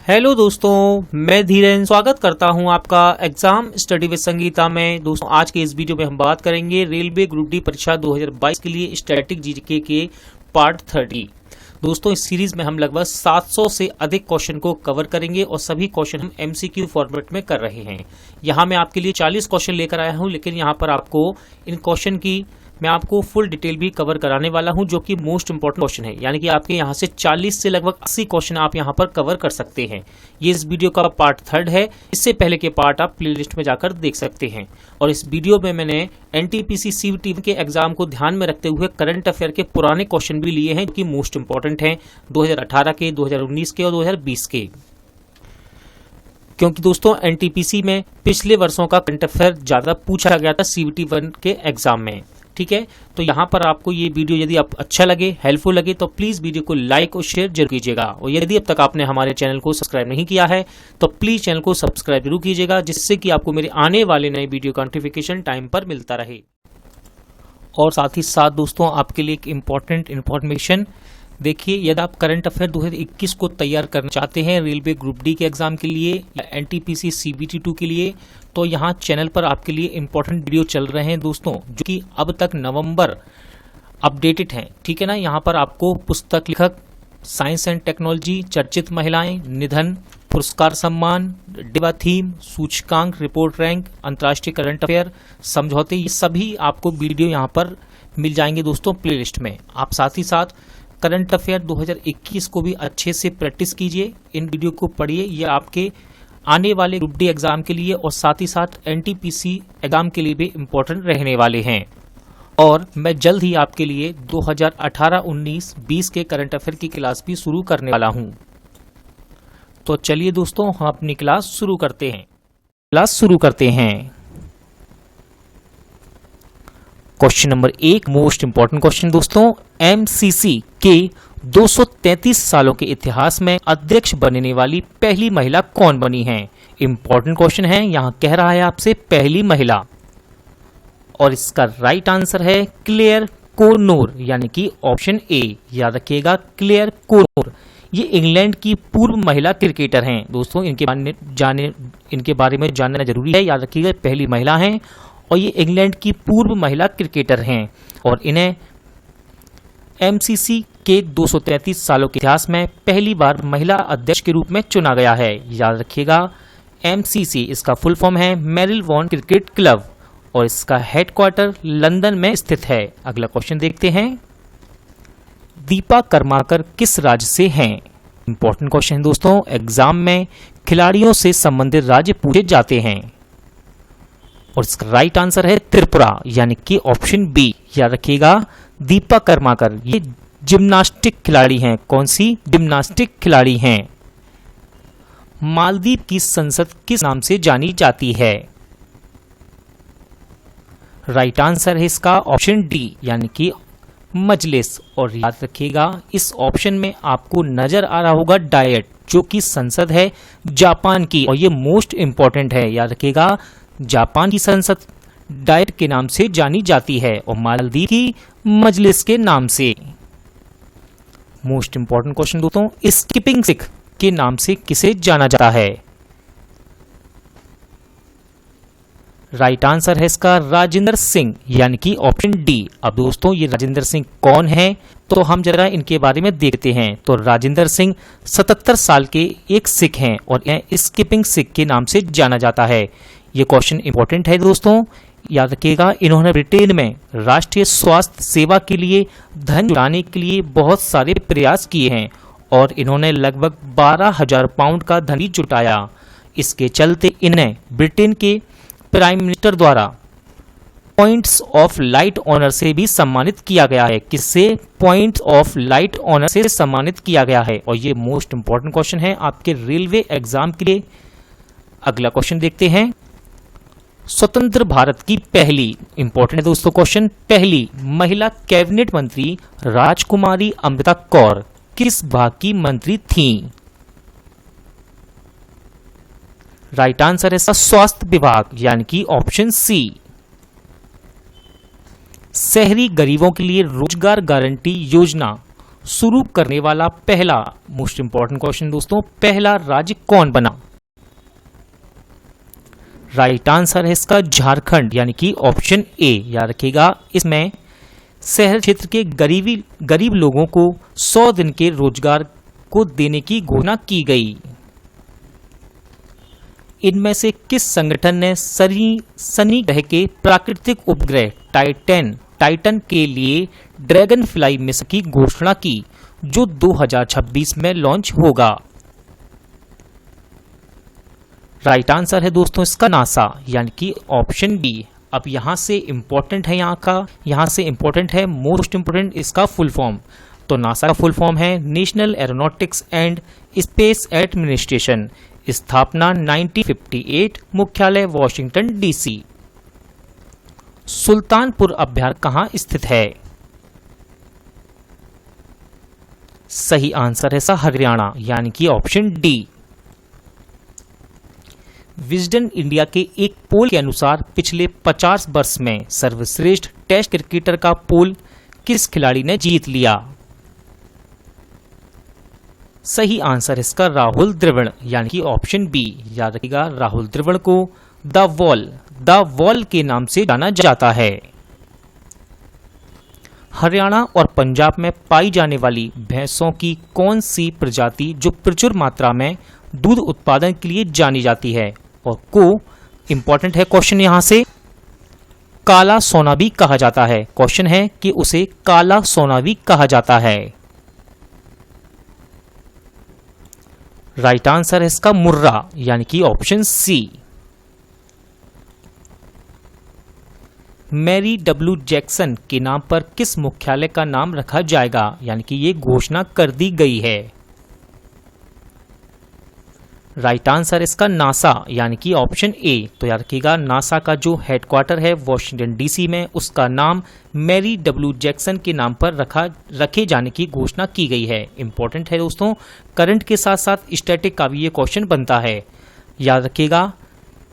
Hello दोस्तों, मैं धीरेन स्वागत करता हूं आपका एग्जाम स्टडी विद संगीता में। दोस्तों आज के इस वीडियो में हम बात करेंगे रेलवे ग्रुप डी परीक्षा 2022 के लिए स्टैटिक जीके के पार्ट 30। दोस्तों इस सीरीज में हम लगभग 700 से अधिक क्वेश्चन को कवर करेंगे और सभी क्वेश्चन हम एमसीक्यू फॉर्मेट में कर रहे हैं। यहाँ मैं आपके लिए 40 क्वेश्चन लेकर आया हूँ, लेकिन यहाँ पर आपको इन क्वेश्चन की मैं आपको फुल डिटेल भी कवर कराने वाला हूं, जो कि मोस्ट इंपोर्टेंट क्वेश्चन है। यानी कि आपके यहां से 40 से लगभग 80 क्वेश्चन आप यहां पर कवर कर सकते हैं। ये इस वीडियो का पार्ट 3 है। इससे पहले के पार्ट आप प्लेलिस्ट में जाकर देख सकते हैं। और इस वीडियो में मैंने एनटीपीसी सीवीटी के एग्जाम को ध्यान में रखते हुए करंट अफेयर के पुराने क्वेश्चन भी लिए हैं, जो कि मोस्ट इंपोर्टेंट हैं 2018 के, 2019 के और 2020 के। क्योंकि दोस्तों एनटीपीसी में पिछले वर्षों का करंट अफेयर ज्यादा पूछा गया था सीवीटी 1 के एग्जाम में। ठीक है, तो यहाँ पर आपको ये वीडियो यदि आप अच्छा लगे, हेल्पफुल लगे, तो प्लीज वीडियो को लाइक और शेयर जरूर कीजिएगा। और यदि अब तक आपने हमारे चैनल को सब्सक्राइब नहीं किया है तो प्लीज चैनल को सब्सक्राइब जरूर कीजिएगा, जिससे कि आपको मेरे आने वाले नए वीडियो का नोटिफिकेशन टाइम पर मिलता रहे। और साथ ही साथ दोस्तों आपके लिए एक इम्पोर्टेंट इन्फॉर्मेशन, देखिए यदि आप करंट अफेयर 2021 को तैयार करना चाहते हैं रेलवे ग्रुप डी के एग्जाम के लिए या एनटीपीसी सीबीटी 2 के लिए, तो यहाँ चैनल पर आपके लिए इंपॉर्टेंट वीडियो चल रहे हैं दोस्तों, जो कि अब तक नवंबर अपडेटेड हैं। ठीक है ना, यहाँ पर आपको पुस्तक लेखक, साइंस एंड टेक्नोलॉजी, चर्चित महिलाएं, निधन, पुरस्कार सम्मान, डिबा थीम, सूचकांक, रिपोर्ट रैंक, अंतर्राष्ट्रीय करंट अफेयर, समझौते, ये सभी आपको वीडियो यहाँ पर मिल जाएंगे दोस्तों प्लेलिस्ट में। आप साथ ही साथ करंट अफेयर 2021 को भी अच्छे से प्रैक्टिस कीजिए, इन वीडियो को पढ़िए। ये आपके आने वाले ग्रुप डी एग्जाम के लिए और साथ ही साथ एनटीपीसी एग्जाम के लिए भी इम्पोर्टेंट रहने वाले हैं। और मैं जल्द ही आपके लिए 2018, 19, 20 के करंट अफेयर की क्लास भी शुरू करने वाला हूं। तो चलिए दोस्तों हम अपनी क्लास शुरू करते हैं। Question number 1, most important question दोस्तों, एमसीसी के 233 सालों के इतिहास में अध्यक्ष बनने वाली पहली महिला कौन बनी है? इंपॉर्टेंट क्वेश्चन है, यहां कह रहा है आपसे पहली महिला, और इसका राइट आंसर है क्लेयर कोरनोर, यानी कि ऑप्शन ए। याद रखिएगा, क्लेयर कोरनोर। ये इंग्लैंड की पूर्व महिला क्रिकेटर हैं दोस्तों, इनके बारे में जानना जरूरी है। याद रखिएगा, पहली महिला हैं और ये इंग्लैंड की पूर्व महिला क्रिकेटर हैं, और इन्हें एमसीसी के 233 सालों के इतिहास में पहली बार महिला अध्यक्ष के रूप में चुना गया है। याद रखिएगा, एमसीसी इसका फुल फॉर्म है मेरिल वॉन क्रिकेट क्लब, और इसका हेडक्वार्टर लंदन में स्थित है। अगला क्वेश्चन देखते हैं, दीपा कर्माकर किस राज्य से हैं? इंपॉर्टेंट क्वेश्चन है दोस्तों, एग्जाम में खिलाड़ियों से संबंधित राज्य पूछे जाते हैं, और इसका राइट आंसर है त्रिपुरा, यानी कि ऑप्शन बी। याद रखिएगा, दीपा कर्माकर ये जिम्नास्टिक खिलाड़ी हैं। कौन सी? जिम्नास्टिक खिलाड़ी हैं। मालदीव की संसद किस नाम से जानी जाती है? राइट आंसर है इसका ऑप्शन डी, यानी कि मजलिस। और याद रखिएगा, इस ऑप्शन में आपको नजर आ रहा होगा डायट, जो कि संसद है जापान की, और ये मोस्ट इंपॉर्टेंट है। याद रखिएगा, जापान की संसद डायट के नाम से जानी जाती है और मालदीव की मजलिस के नाम से। मोस्ट इंपॉर्टेंट क्वेश्चन दोस्तों, स्कीपिंग सिख के नाम से किसे जाना जाता है? राइट आंसर है इसका राजेंद्र सिंह, यानी कि ऑप्शन डी। अब दोस्तों ये राजेंद्र सिंह कौन है, तो हम जरा इनके बारे में देखते हैं। तो राजेंद्र सिंह 77 साल के एक सिख हैं और इन्हें स्कीपिंग सिख के नाम से जाना जाता है। ये क्वेश्चन इंपॉर्टेंट है दोस्तों। याद रखिएगा, इन्होंने ब्रिटेन में राष्ट्रीय स्वास्थ्य सेवा के लिए धन जुटाने के लिए बहुत सारे प्रयास किए हैं, और इन्होंने लगभग 12,000 पाउंड का धन भी जुटाया। इसके चलते इन्हें ब्रिटेन के प्राइम मिनिस्टर द्वारा पॉइंट्स ऑफ लाइट ऑनर से भी सम्मानित किया गया है। किससे? पॉइंट्स ऑफ लाइट ऑनर से सम्मानित किया गया है, और ये मोस्ट इंपॉर्टेंट क्वेश्चन है आपके रेलवे एग्जाम के लिए। अगला क्वेश्चन देखते हैं, स्वतंत्र भारत की पहली, इंपॉर्टेंट है दोस्तों क्वेश्चन, पहली महिला कैबिनेट मंत्री राजकुमारी अमृता कौर किस विभाग की मंत्री थीं? राइट आंसर है स्वास्थ्य विभाग, यानी कि ऑप्शन सी। शहरी गरीबों के लिए रोजगार गारंटी योजना शुरू करने वाला पहला, मोस्ट इंपॉर्टेंट क्वेश्चन दोस्तों, पहला राज्य कौन बना? राइट आंसर है इसका झारखंड, यानी कि ऑप्शन ए। याद रखिएगा, इसमें शहर क्षेत्र के गरीब लोगों को 100 दिन के रोजगार को देने की घोषणा की गई। इनमें से किस संगठन ने शनि ग्रह के प्राकृतिक उपग्रह टाइटन के लिए ड्रैगन फ्लाई मिशन की घोषणा की, जो 2026 में लॉन्च होगा? राइट आंसर है दोस्तों इसका नासा, यानी कि ऑप्शन बी। अब यहां से इंपॉर्टेंट है, यहां से इंपॉर्टेंट है, मोस्ट इंपॉर्टेंट इसका फुल फॉर्म। तो नासा का फुल फॉर्म है national aeronautics and space administration. स्थापना 1958, मुख्यालय वॉशिंगटन डीसी। सुल्तानपुर अभ्यारण्य कहां स्थित है? सही आंसर है हरियाणा, यानी कि ऑप्शन डी। विजडन इंडिया के एक पोल के अनुसार पिछले 50 वर्ष में सर्वश्रेष्ठ टेस्ट क्रिकेटर का पोल किस खिलाड़ी ने जीत लिया? सही आंसर इसका राहुल द्रविड़, यानी कि ऑप्शन बी। याद रखिएगा, राहुल द्रविड़ को द वॉल के नाम से जाना जाता है। हरियाणा और पंजाब में पाई जाने वाली भैंसों की कौन सी प्रजाति जो प्रचुर मात्रा में दूध उत्पादन के लिए जानी जाती है और को इंपॉर्टेंट है क्वेश्चन, यहां से काला सोना भी कहा जाता है। क्वेश्चन है कि उसे काला सोना भी कहा जाता है। राइट आंसर है इसका मुर्रा, यानी कि option C. Mary W Jackson के नाम पर किस मुख्यालय का नाम रखा जाएगा? यानी कि ये घोषणा कर दी गई है। राइट आंसर इसका नासा, यानी कि ऑप्शन ए। तो याद रखिएगा, नासा का जो हेडक्वार्टर है वॉशिंगटन डीसी में, उसका नाम मैरी डब्ल्यू जैक्सन के नाम पर रखे जाने की घोषणा की गई है। इंपॉर्टेंट है दोस्तों, करंट के साथ साथ स्टैटिक का भी ये क्वेश्चन बनता है। याद रखिएगा,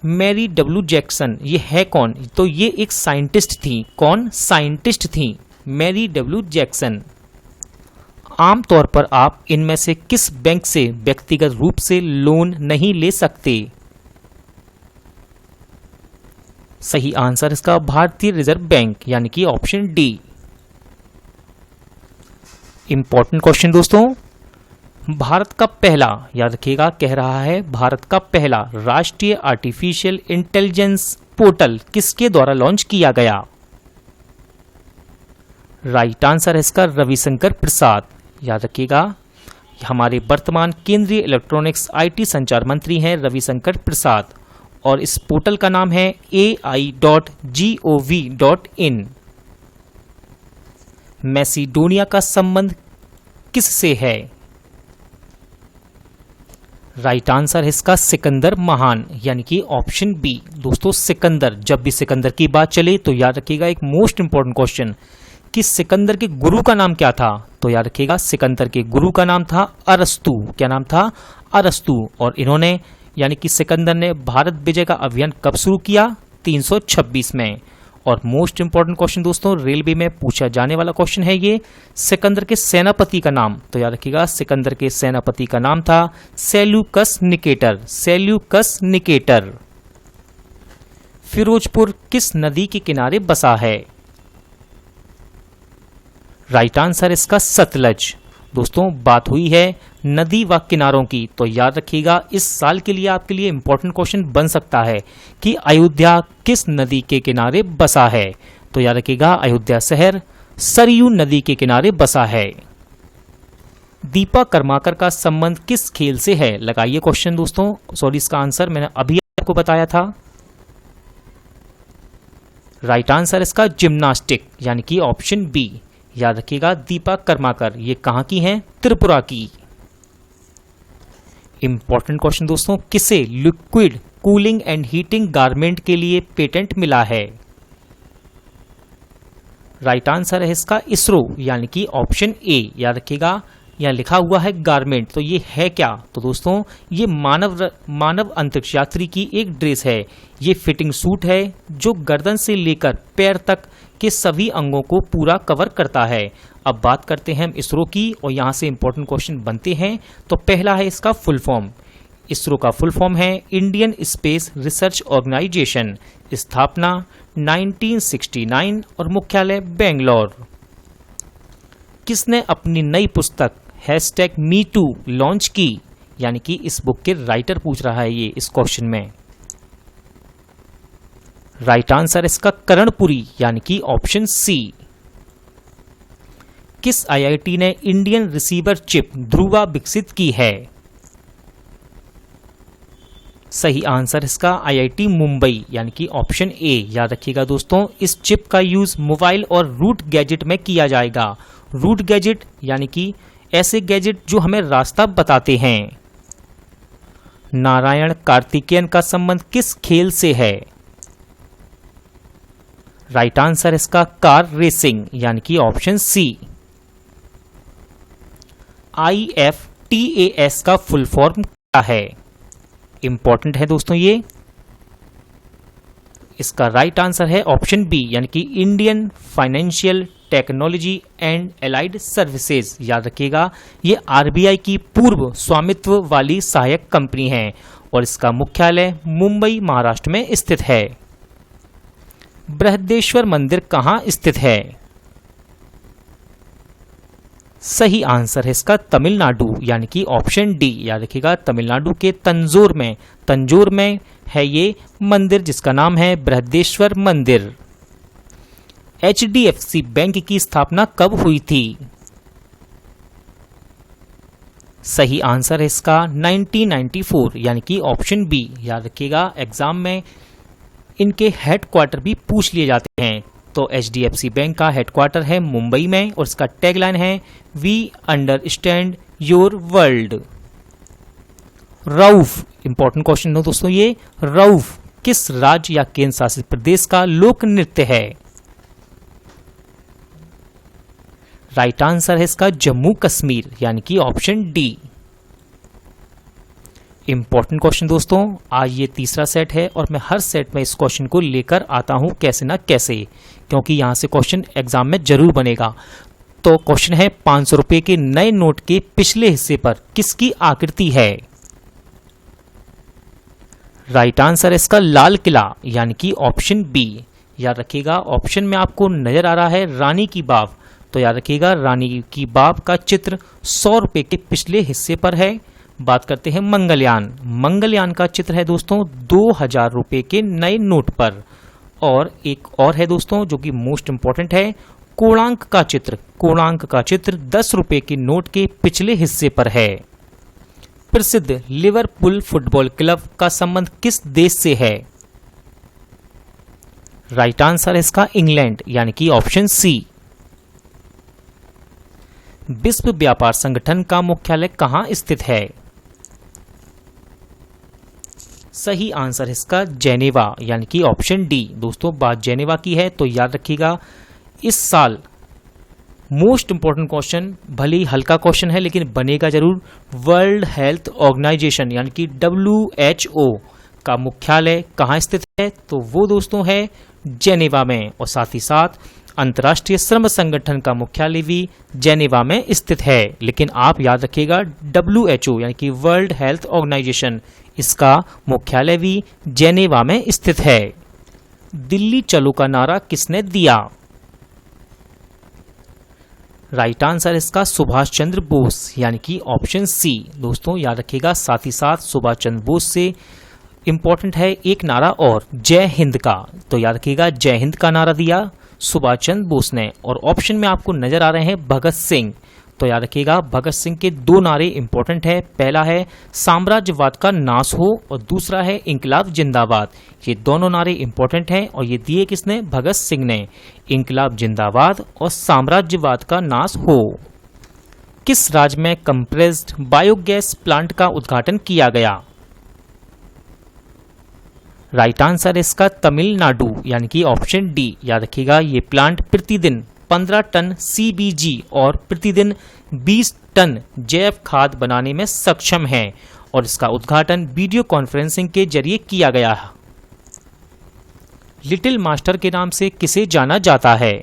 मैरी डब्ल्यू जैक्सन ये है कौन? तो ये एक साइंटिस्ट थी। कौन? साइंटिस्ट थी मैरी डब्ल्यू जैक्सन। आमतौर पर आप इनमें से किस बैंक से व्यक्तिगत रूप से लोन नहीं ले सकते? सही आंसर इसका भारतीय रिजर्व बैंक, यानी कि ऑप्शन डी। इंपॉर्टेंट क्वेश्चन दोस्तों, भारत का पहला, याद रखिएगा, कह रहा है भारत का पहला राष्ट्रीय आर्टिफिशियल इंटेलिजेंस पोर्टल किसके द्वारा लॉन्च किया गया? राइट आंसर है इसका रविशंकर प्रसाद। याद रखिएगा, हमारे वर्तमान केंद्रीय इलेक्ट्रॉनिक्स आईटी संचार मंत्री हैं रविशंकर प्रसाद, और इस पोर्टल का नाम है ai.gov.in। मैसिडोनिया का संबंध किससे है? राइट आंसर है इसका सिकंदर महान, यानी कि ऑप्शन बी। दोस्तों, सिकंदर, जब भी सिकंदर की बात चले तो याद रखिएगा एक मोस्ट इंपॉर्टेंट क्वेश्चन कि सिकंदर के गुरु का नाम क्या था? तो याद रखिएगा, सिकंदर के गुरु का नाम था अरस्तु। क्या नाम था? अरस्तु। और इन्होंने, यानी कि सिकंदर ने भारत विजय का अभियान कब शुरू किया? 326 में। और मोस्ट इंपॉर्टेंट क्वेश्चन दोस्तों, रेलवे में पूछा जाने वाला क्वेश्चन है ये, सिकंदर के सेनापति का नाम। तो याद रखिएगा, सिकंदर के सेनापति का नाम था Seleucus Nicator. Seleucus Nicator. Firozpur किस नदी के किनारे बसा है? राइट आंसर इसका सतलज। दोस्तों, बात हुई है नदी व किनारों की, तो याद रखिएगा इस साल के लिए आपके लिए इंपॉर्टेंट क्वेश्चन बन सकता है कि अयोध्या किस नदी के किनारे बसा है? तो याद रखिएगा, अयोध्या शहर सरयू नदी के किनारे बसा है। दीपा कर्माकर का संबंध किस खेल से है? लगाइए क्वेश्चन दोस्तों, सॉरी इसका आंसर मैंने अभी आपको बताया था। राइट आंसर इसका जिम्नास्टिक, यानी कि ऑप्शन बी। याद रखिएगा, दीपा कर्माकर ये कहां की हैं? त्रिपुरा की। इंपॉर्टेंट क्वेश्चन दोस्तों, किसे liquid cooling and heating garment के लिए पेटेंट मिला है? राइट आंसर है इसका इसरो, यानी कि ऑप्शन ए। याद रखिएगा, यहाँ लिखा हुआ है गारमेंट, तो ये है क्या? तो दोस्तों, ये मानव अंतरिक्ष यात्री की एक ड्रेस है। ये फिटिंग सूट है जो गर्दन से लेकर पैर तक के सभी अंगों को पूरा कवर करता है। अब बात करते हैं हम इसरो की और यहाँ से इंपॉर्टेंट क्वेश्चन बनते हैं। तो पहला है इसका फुल फॉर्म। इसरो का फुल फॉर्म है इंडियन स्पेस रिसर्च ऑर्गेनाइजेशन, स्थापना 1969 और मुख्यालय बेंगलोर। किसने अपनी नई पुस्तक #MeToo लॉन्च की, यानी कि इस बुक के राइटर पूछ रहा है ये इस क्वेश्चन में। राइट आंसर इसका करणपुरी, यानी कि ऑप्शन सी। किस आईआईटी ने इंडियन रिसीवर चिप ध्रुवा विकसित की है? सही आंसर इसका आईआईटी मुंबई, यानी कि ऑप्शन ए। याद रखिएगा दोस्तों, इस चिप का यूज मोबाइल और रूट गैजेट में किया जाएगा। रूट गैजेट यानी कि ऐसे गैजेट जो हमें रास्ता बताते हैं। नारायण कार्तिकेयन का संबंध किस खेल से है? राइट आंसर इसका कार रेसिंग, यानी कि ऑप्शन सी। IFTAS का फुल फॉर्म क्या है? इंपॉर्टेंट है दोस्तों ये। इसका राइट आंसर है ऑप्शन बी, यानी कि Indian financial technology and allied services. याद रखिएगा, ये आरबीआई की पूर्व स्वामित्व वाली सहायक कंपनी है और इसका मुख्यालय मुंबई महाराष्ट्र में स्थित है। बृहदेश्वर मंदिर कहाँ स्थित है? सही आंसर है इसका तमिलनाडु, यानी कि ऑप्शन डी। याद रखिएगा, तमिलनाडु के तंजौर में है ये मंदिर, जिसका नाम है बृहदेश्वर मंदिर। HDFC बैंक की स्थापना कब हुई थी? सही आंसर है इसका 1994, यानी कि ऑप्शन बी। याद रखिएगा, एग्जाम में इनके हेडक्वार्टर भी पूछ लिए जाते हैं। तो HDFC बैंक का हेडक्वार्टर है मुंबई में और इसका टैगलाइन है we understand your world. Rauf, important question हो दोस्तों ये। रऊफ किस राज्य या केंद्र शासित प्रदेश का लोक नृत्य है? राइट आंसर है इसका जम्मू कश्मीर, यानी कि ऑप्शन डी। इंपॉर्टेंट क्वेश्चन दोस्तों, आज ये तीसरा सेट है और मैं हर सेट में इस क्वेश्चन को लेकर आता हूं कैसे ना कैसे, क्योंकि यहां से क्वेश्चन एग्जाम में जरूर बनेगा। तो क्वेश्चन है 500 रुपए के नए नोट के पिछले हिस्से पर किसकी आकृति है? राइट आंसर इसका लाल किला, यानी कि ऑप्शन बी। याद रखिएगा, ऑप्शन में आपको नजर आ रहा है रानी की बाव, तो याद रखिएगा रानी की बाव का चित्र 100 रुपए के पिछले हिस्से पर है। बात करते हैं मंगलयान। मंगलयान का चित्र है दोस्तों 2000 रुपए के नए नोट पर। और एक और है दोस्तों जो कि मोस्ट इंपॉर्टेंट है, कोणार्क का चित्र। कोणार्क का चित्र 10 रुपए के नोट के पिछले हिस्से पर है। प्रसिद्ध लिवरपूल फुटबॉल क्लब का संबंध किस देश से है? राइट आंसर है इसका इंग्लैंड, यानी कि ऑप्शन सी। विश्व व्यापार संगठन का मुख्यालय कहां स्थित है? सही आंसर इसका जेनेवा, यानी कि ऑप्शन डी। दोस्तों बात जेनेवा की है तो याद रखिएगा, इस साल मोस्ट इंपॉर्टेंट क्वेश्चन, भले ही हल्का क्वेश्चन है लेकिन बनेगा जरूर। वर्ल्ड हेल्थ ऑर्गेनाइजेशन यानी कि WHO का मुख्यालय कहाँ स्थित है? तो वो दोस्तों है जेनेवा में। और साथ ही साथ अंतर्राष्ट्रीय श्रम संगठन का मुख्यालय भी जेनेवा में स्थित है। लेकिन आप याद रखिएगा WHO यानी कि वर्ल्ड हेल्थ ऑर्गेनाइजेशन, इसका मुख्यालय भी जेनेवा में स्थित है। दिल्ली चलो का नारा किसने दिया? राइट आंसर इसका सुभाष चंद्र बोस, यानी कि ऑप्शन सी। दोस्तों याद रखिएगा, साथ ही साथ सुभाष चंद्र बोस से इंपॉर्टेंट है एक नारा और, जय हिंद का। तो याद रखिएगा, जय हिंद का नारा दिया सुभाष चंद्र बोस ने। और ऑप्शन में आपको नजर आ रहे हैं भगत सिंह। तो याद रखिएगा, भगत सिंह के दो नारे इंपॉर्टेंट है। पहला है साम्राज्यवाद का नाश हो और दूसरा है इंकलाब जिंदाबाद। ये दोनों नारे इंपॉर्टेंट हैं और ये दिए किसने? भगत सिंह ने। इंकलाब जिंदाबाद और साम्राज्यवाद का नाश हो। किस राज्य में कंप्रेस्ड बायोगैस प्लांट का उद्घाटन किया गया? राइट आंसर इसका तमिलनाडु, यानी कि ऑप्शन डी। याद रखिएगा, ये प्लांट प्रतिदिन 15 टन CBG और प्रतिदिन 20 टन जैव खाद बनाने में सक्षम है और इसका उद्घाटन वीडियो कॉन्फ्रेंसिंग के जरिए किया गया है। लिटिल मास्टर के नाम से किसे जाना जाता है?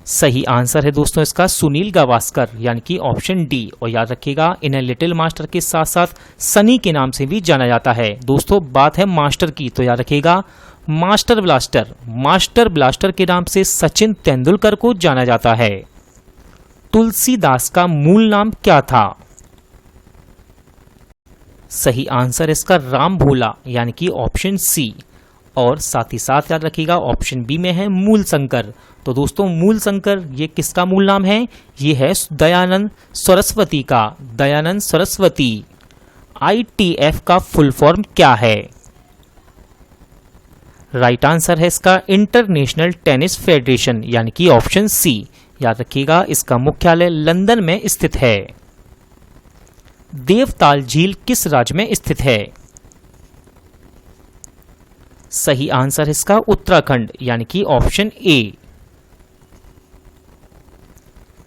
सही आंसर है दोस्तों इसका सुनील गावस्कर यानी कि ऑप्शन डी। और याद रखिएगा इन्हें लिटिल मास्टर के साथ साथ सनी के नाम से भी जाना जाता है। दोस्तों बात है मास्टर की, तो याद रखिएगा मास्टर ब्लास्टर, मास्टर ब्लास्टर के नाम से सचिन तेंदुलकर को जाना जाता है। तुलसीदास का मूल नाम क्या था? सही आंसर इसका राम भोला यानी कि ऑप्शन सी। और साथ ही साथ याद रखिएगा ऑप्शन बी में है मूल शंकर। तो दोस्तों मूल शंकर ये किसका मूल नाम है? ये है दयानंद सरस्वती का, दयानंद सरस्वती। ITF का फुल फॉर्म क्या है? राइट आंसर है इसका इंटरनेशनल टेनिस फेडरेशन यानी कि ऑप्शन सी। याद रखिएगा इसका मुख्यालय लंदन में स्थित है। देवताल झील किस राज्य में स्थित है? सही आंसर इसका उत्तराखंड यानी कि ऑप्शन ए।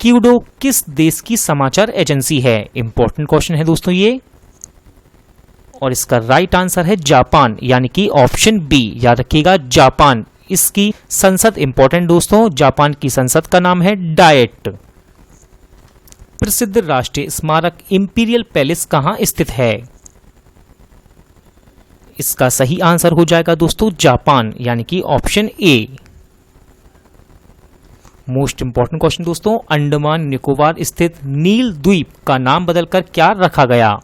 क्यूडो किस देश की समाचार एजेंसी है? इंपॉर्टेंट क्वेश्चन है दोस्तों ये। और इसका राइट आंसर है जापान यानी कि ऑप्शन बी। याद रखिएगा जापान, इसकी संसद इंपॉर्टेंट दोस्तों, जापान की संसद का नाम है डाइट। प्रसिद्ध राष्ट्रीय स्मारक इंपीरियल पैलेस कहां स्थित है? इसका सही आंसर हो जाएगा दोस्तों जापान यानी कि option A. Most important question दोस्तों, अंडमान निकोबार स्थित नील द्वीप का नाम बदलकर क्या रखा गया?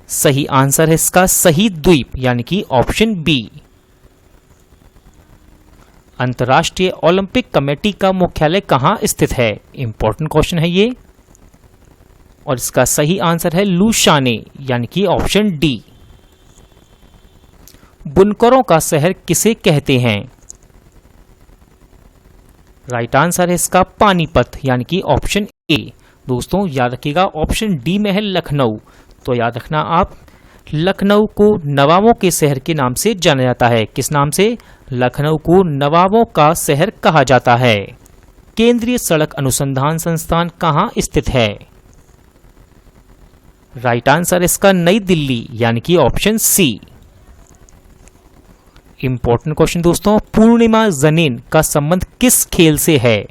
सही आंसर है इसका शहीद द्वीप यानी कि ऑप्शन बी। अंतर्राष्ट्रीय ओलंपिक कमेटी का मुख्यालय कहां स्थित है? इंपॉर्टेंट क्वेश्चन है ये। और इसका सही आंसर है लुशाने यानी कि ऑप्शन डी। बुनकरों का शहर किसे कहते हैं? राइट आंसर है इसका पानीपत यानी कि ऑप्शन ए। दोस्तों याद रखिएगा ऑप्शन डी में है लखनऊ। तो याद रखना आप, लखनऊ को नवाबों के शहर के नाम से जाना जाता है। किस नाम से? लखनऊ को नवाबों का शहर कहा जाता है। केंद्रीय सड़क अनुसंधान संस्थान कहां स्थित है? राइट आंसर इसका नई दिल्ली यानी कि ऑप्शन सी। इंपॉर्टेंट क्वेश्चन दोस्तों, पूर्णिमा जनीन का संबंध किस खेल से है?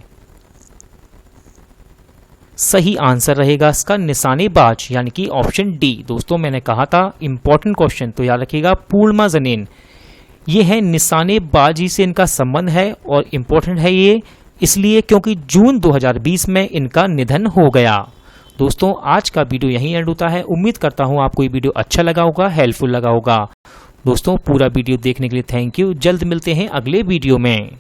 सही आंसर रहेगा इसका निशानेबाज यानी कि ऑप्शन डी। दोस्तों मैंने कहा था इंपॉर्टेंट क्वेश्चन, तो याद रखिएगा पूर्णिमा जनीन ये है निशानेबाजी से इनका संबंध है। और इंपॉर्टेंट है ये इसलिए क्योंकि जून 2020 में इनका निधन हो गया। दोस्तों आज का वीडियो यहीं एंड होता है। उम्मीद करता हूं आपको ये वीडियो अच्छा लगा होगा, हेल्पफुल लगा होगा। दोस्तों पूरा वीडियो देखने के लिए थैंक यू। जल्द मिलते हैं अगले वीडियो में।